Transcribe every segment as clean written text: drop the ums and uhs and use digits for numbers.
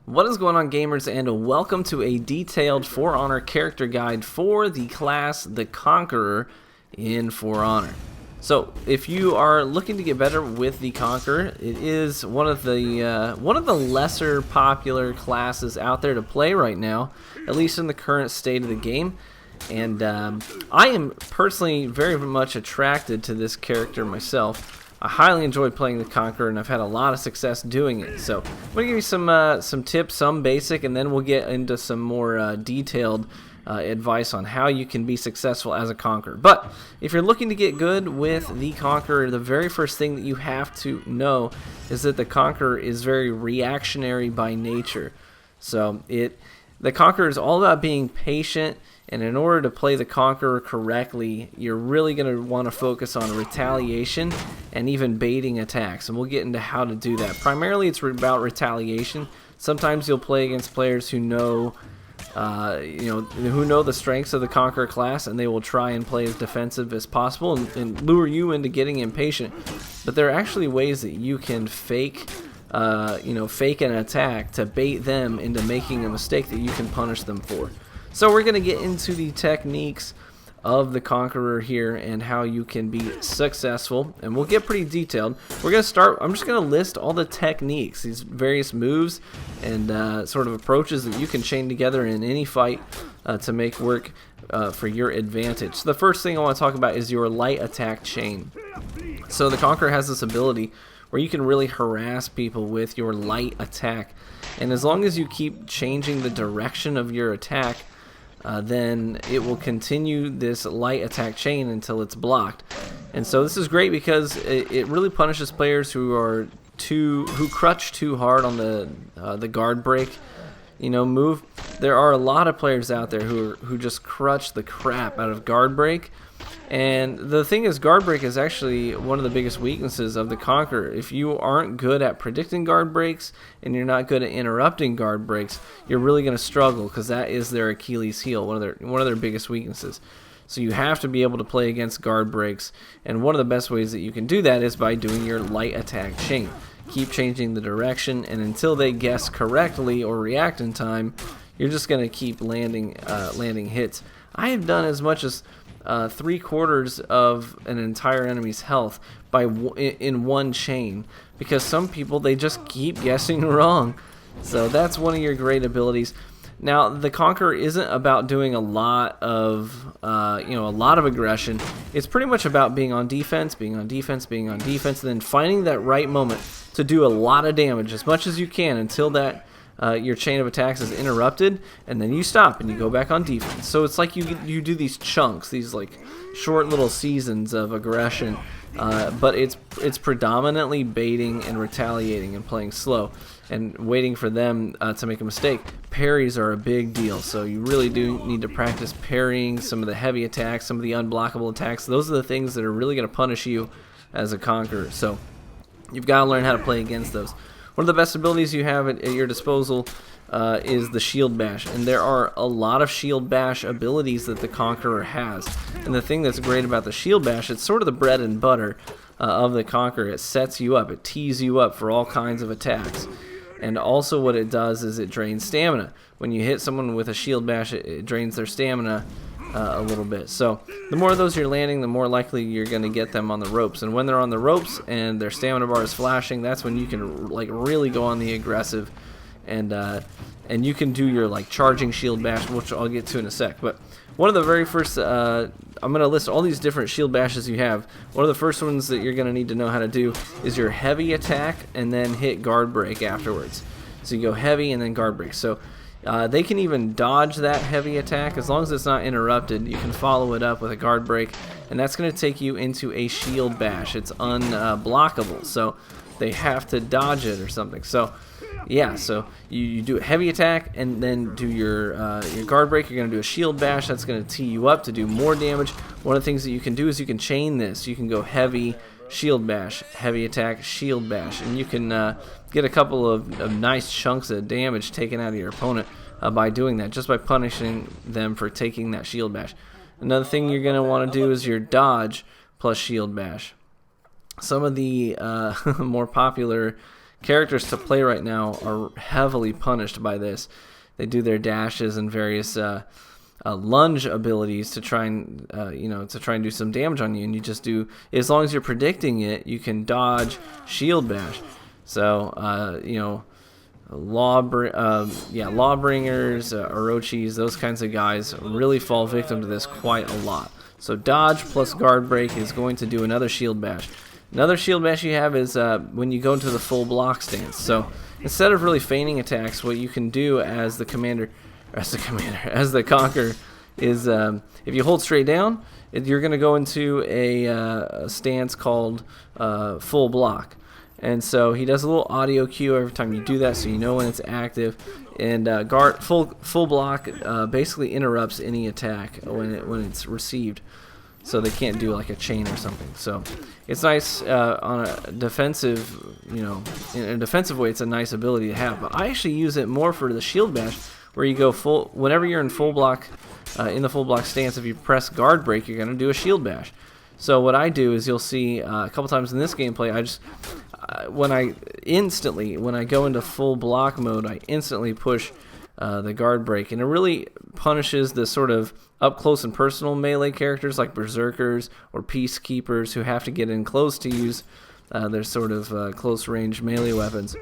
What is going on, gamers, and welcome to a detailed For Honor character guide for the class the Conqueror in For Honor. So, if you are looking to get better with the Conqueror, it is one of the lesser popular classes out there to play right now, at least in the current state of the game. And I am personally very much attracted to this character myself. I highly enjoy playing the Conqueror, and I've had a lot of success doing it. So I'm going to give you some tips, some basic, and then we'll get into some more detailed advice on how you can be successful as a Conqueror. But if you're looking to get good with the Conqueror, the very first thing that you have to know is that the Conqueror is very reactionary by nature. So the Conqueror is all about being patient. And in order to play the Conqueror correctly, you're really going to want to focus on retaliation and even baiting attacks. And we'll get into how to do that. Primarily, it's about retaliation. Sometimes you'll play against players who know, who know the strengths of the Conqueror class, and they will try and play as defensive as possible and lure you into getting impatient. But there are actually ways that you can fake an attack to bait them into making a mistake that you can punish them for. So we're going to get into the techniques of the Conqueror here and how you can be successful, and we'll get pretty detailed. We're going to start, I'm just going to list all the techniques, these various moves and sort of approaches that you can chain together in any fight to make work for your advantage. So the first thing I want to talk about is your light attack chain. So the Conqueror has this ability where you can really harass people with your light attack, and as long as you keep changing the direction of your attack, then it will continue this light attack chain until it's blocked. And so this is great because it really punishes players who crutch too hard on the guard break move. There are a lot of players out there who just crutch the crap out of guard break. And the thing is, guard break is actually one of the biggest weaknesses of the Conqueror. If you aren't good at predicting guard breaks and you're not good at interrupting guard breaks, you're really going to struggle because that is their Achilles heel, one of their biggest weaknesses. So you have to be able to play against guard breaks, and one of the best ways that you can do that is by doing your light attack chain. Keep changing the direction, and until they guess correctly or react in time, you're just going to keep landing hits. I have done as much as 3/4 of an entire enemy's health in one chain, because some people, they just keep guessing wrong. So that's one of your great abilities. Now the Conqueror isn't about doing a lot of aggression. It's pretty much about being on defense, and then finding that right moment to do a lot of damage, as much as you can, until that your chain of attacks is interrupted, and then you stop and you go back on defense. So it's like you do these chunks, these like short little seasons of aggression, but it's predominantly baiting and retaliating and playing slow and waiting for them to make a mistake. Parries are a big deal, so you really do need to practice parrying some of the heavy attacks, some of the unblockable attacks. Those are the things that are really going to punish you as a Conqueror. So you've got to learn how to play against those. One of the best abilities you have at your disposal is the Shield Bash, and there are a lot of Shield Bash abilities that the Conqueror has. And the thing that's great about the Shield Bash, it's sort of the bread and butter of the Conqueror. It sets you up, it tees you up for all kinds of attacks. And also what it does is it drains stamina. When you hit someone with a Shield Bash, it drains their stamina a little bit. So the more of those you're landing, the more likely you're going to get them on the ropes. And when they're on the ropes and their stamina bar is flashing, that's when you can really go on the aggressive, and you can do your charging Shield Bash, which I'll get to in a sec. But one of the very first, I'm going to list all these different Shield Bashes you have. One of the first ones that you're going to need to know how to do is your heavy attack and then hit guard break afterwards. So you go heavy and then guard break. So they can even dodge that heavy attack as long as it's not interrupted. You can follow it up with a guard break, and that's going to take you into a Shield Bash. It's unblockable, so they have to dodge it or something. So yeah, so you do a heavy attack and then do your guard break. You're going to do a Shield Bash. That's going to tee you up to do more damage. One of the things that you can do is you can chain this. You can go heavy, Shield Bash, heavy attack, Shield Bash, and you can get a couple of nice chunks of damage taken out of your opponent by doing that, just by punishing them for taking that Shield Bash. Another thing you're going to want to do is your dodge plus Shield Bash. Some of the more popular characters to play right now are heavily punished by this. They do their dashes and various lunge abilities to try and do some damage on you, and you just do, as long as you're predicting it, you can dodge shield bash. So lawbringers, Orochis, those kinds of guys really fall victim to this quite a lot. So dodge plus guard break is going to do another shield bash. Another shield bash you have is when you go into the full block stance. So instead of really feigning attacks, what you can do as the Conqueror is, if you hold straight down, you're going to go into a stance called full block. And so he does a little audio cue every time you do that, so you know when it's active. And full block basically interrupts any attack when it's received, so they can't do like a chain or something. So it's nice on a defensive, in a defensive way. It's a nice ability to have. But I actually use it more for the shield bash, where you go full whenever you're in full block, in the full block stance. If you press guard break, you're going to do a shield bash. So what I do is, you'll see a couple times in this gameplay, when I go into full block mode, I instantly push the guard break, and it really punishes the sort of up close and personal melee characters like berserkers or peacekeepers who have to get in close to use their sort of close range melee weapons.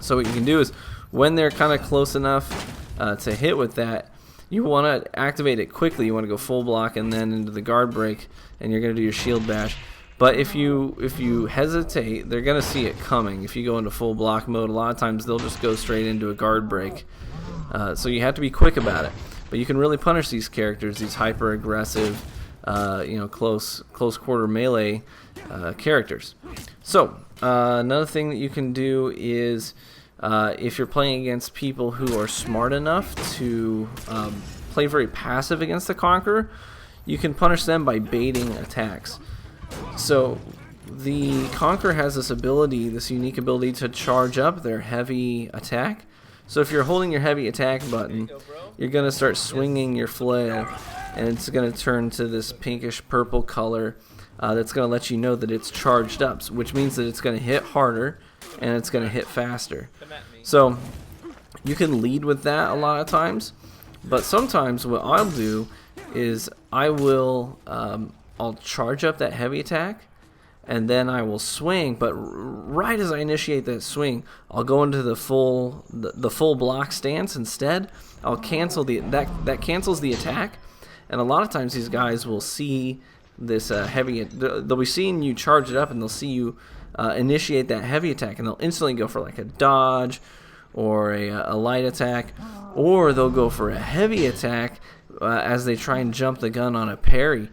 So what you can do is, when they're kind of close enough to hit with that, you want to activate it quickly. You want to go full block and then into the guard break, and you're going to do your shield bash. But if you hesitate, they're going to see it coming. If you go into full block mode, a lot of times they'll just go straight into a guard break. So you have to be quick about it. But you can really punish these characters, these hyper aggressive, close quarter melee characters. So another thing that you can do is, if you're playing against people who are smart enough to play very passive against the Conqueror, you can punish them by baiting attacks. So the Conqueror has this unique ability to charge up their heavy attack. So if you're holding your heavy attack button, you're going to start swinging your flail, and it's going to turn to this pinkish purple color that's going to let you know that it's charged up, which means that it's going to hit harder and it's going to hit faster. So you can lead with that a lot of times, but sometimes what I'll do is I'll charge up that heavy attack, and then I will swing. But right as I initiate that swing, I'll go into the full block stance instead. I'll cancel that cancels the attack, and a lot of times these guys will see this they'll be seeing you charge it up, and they'll see you initiate that heavy attack, and they'll instantly go for like a dodge or a light attack, or they'll go for a heavy attack as they try and jump the gun on a parry.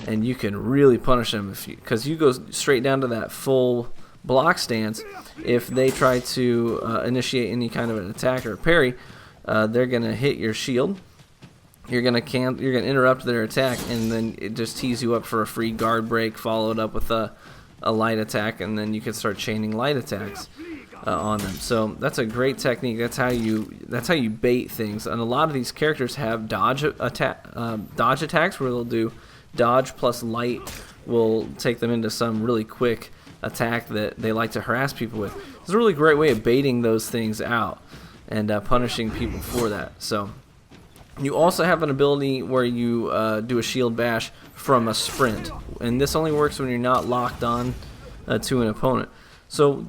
And you can really punish them because you go straight down to that full block stance. If they try to initiate any kind of an attack or a parry, they're gonna hit your shield. You're gonna interrupt their attack, and then it just tees you up for a free guard break, followed up with a light attack, and then you can start chaining light attacks on them. So that's a great technique. That's how you bait things. And a lot of these characters have dodge attacks where they'll do dodge plus light will take them into some really quick attack that they like to harass people with. It's a really great way of baiting those things out and punishing people for that. So you also have an ability where you do a shield bash from a sprint, and this only works when you're not locked on to an opponent. So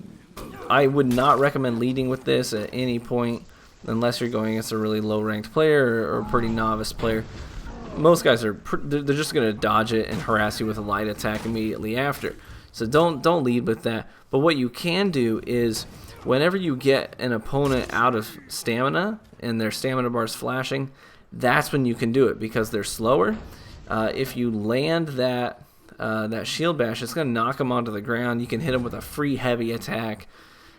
I would not recommend leading with this at any point unless you're going against a really low ranked player or a pretty novice player. Most guys they're just going to dodge it and harass you with a light attack immediately after. So don't lead with that. But what you can do is, whenever you get an opponent out of stamina and their stamina bar's flashing, that's when you can do it because they're slower. If you land that shield bash, it's going to knock them onto the ground. You can hit them with a free heavy attack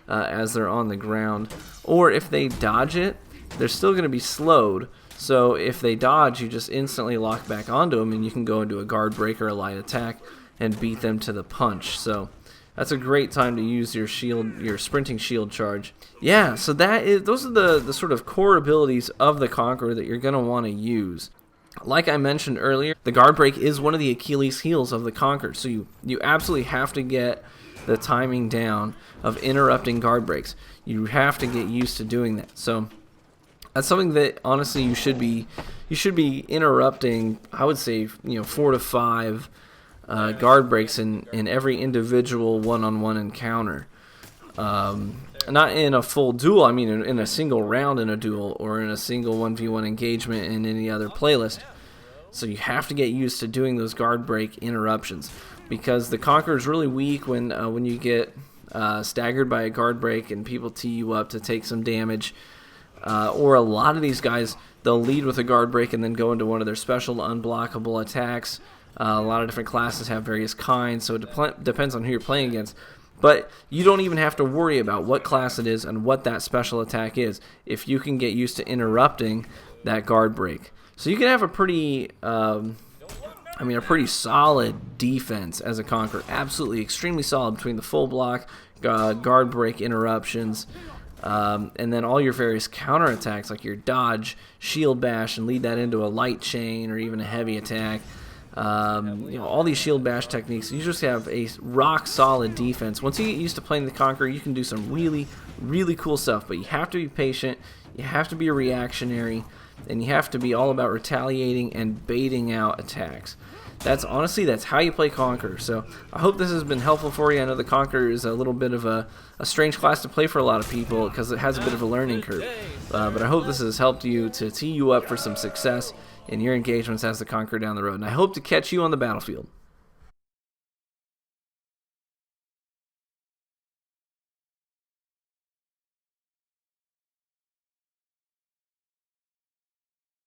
as they're on the ground. Or if they dodge it, they're still going to be slowed. So if they dodge, you just instantly lock back onto them, and you can go into a guard break or a light attack and beat them to the punch. So that's a great time to use your sprinting shield charge. Yeah, so those are the sort of core abilities of the Conqueror that you're going to want to use. Like I mentioned earlier, the guard break is one of the Achilles heels of the Conqueror. So you absolutely have to get the timing down of interrupting guard breaks. You have to get used to doing that. So that's something that honestly you should be interrupting. I would say 4 to 5 guard breaks in every individual one-on-one encounter. Not in a full duel, I mean in a single round in a duel, or in a single 1v1 engagement in any other playlist. So you have to get used to doing those guard break interruptions, because the Conqueror is really weak when you get staggered by a guard break and people tee you up to take some damage. Or a lot of these guys, they'll lead with a guard break and then go into one of their special unblockable attacks. A lot of different classes have various kinds, so it depends on who you're playing against. But you don't even have to worry about what class it is and what that special attack is if you can get used to interrupting that guard break. So you can have a pretty solid defense as a Conqueror. Absolutely, extremely solid between the full block, guard break interruptions, and then all your various counterattacks like your dodge, shield bash, and lead that into a light chain or even a heavy attack. All these shield bash techniques, you just have a rock solid defense. Once you get used to playing the Conqueror, you can do some really, really cool stuff, but you have to be patient, you have to be a reactionary, and you have to be all about retaliating and baiting out attacks. That's how you play Conqueror. So I hope this has been helpful for you. I know the Conqueror is a little bit of a strange class to play for a lot of people because it has a bit of a learning curve. But I hope this has helped you to tee you up for some success in your engagements as the Conqueror down the road. And I hope to catch you on the battlefield.